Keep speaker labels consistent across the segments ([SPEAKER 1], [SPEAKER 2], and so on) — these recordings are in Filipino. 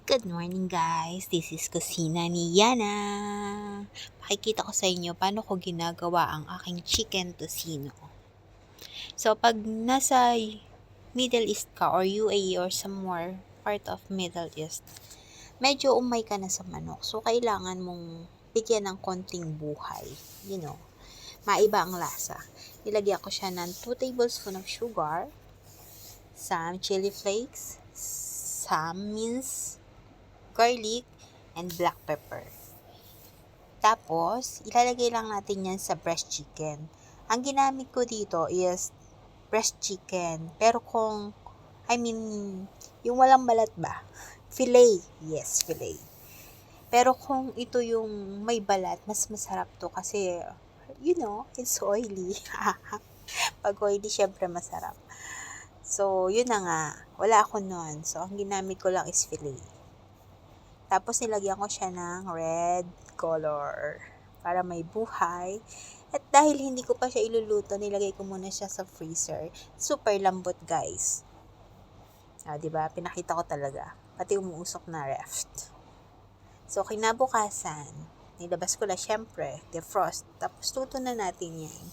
[SPEAKER 1] Good morning guys, this is Kusina ni Yana. Pakikita ko sa inyo paano ko ginagawa ang aking chicken tocino. So pag nasa Middle East ka or UAE or somewhere part of Middle East, medyo umay ka na sa manok. So kailangan mong bigyan ng konting buhay. Maiba ang lasa. Ilagyan ko siya ng 2 tablespoon of sugar, some chili flakes, some minced garlic, and black pepper. Tapos, ilalagay lang natin yan sa breast chicken. Ang ginamit ko dito is breast chicken. Pero yung walang balat ba? Filet. Yes, filet. Pero kung ito yung may balat, mas masarap to kasi, it's oily. Pag oily, syempre masarap. So, yun na nga. Wala ako nun. So, ang ginamit ko lang is filet. Tapos nilagyan ko siya ng red color para may buhay. At dahil hindi ko pa siya iluluto, nilagay ko muna siya sa freezer. Super lambot, guys. Diba? Pinakita ko talaga. Pati umuusok na ref. So, kinabukasan, nilabas ko na syempre, defrost. Tapos luto na natin yan.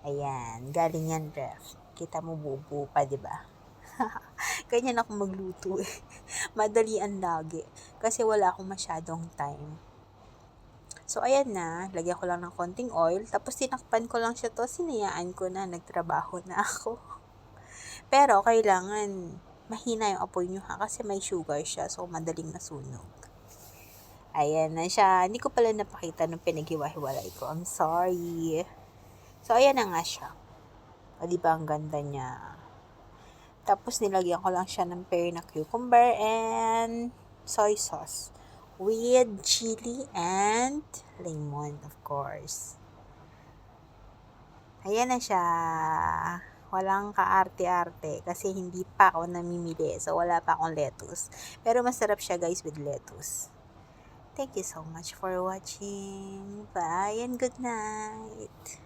[SPEAKER 1] Ayan, galing yan ref. Kita mo bubu pa, diba? Ganyan ako magluto eh. Madalian lagi. Kasi wala akong masyadong time. So, ayan na. Lagyan ko lang ng konting oil. Tapos, tinakpan ko lang siya to. Sinayaan ko na. Nagtrabaho na ako. Pero, kailangan mahina yung apoy nyo ha. Kasi may sugar siya. So, madaling nasunog. Ayan na siya. Hindi ko pala napakita nung pinaghiwa-hiwalay ko. I'm sorry. So, ayan na nga siya. O, diba ang ganda niya? Tapos, nilagyan ko lang siya ng pare na cucumber and soy sauce with chili and lemon, of course. Ayan na siya. Walang kaarte-arte kasi hindi pa ako namimili. So, wala pa akong lettuce. Pero, masarap siya guys with lettuce. Thank you so much for watching. Bye and good night.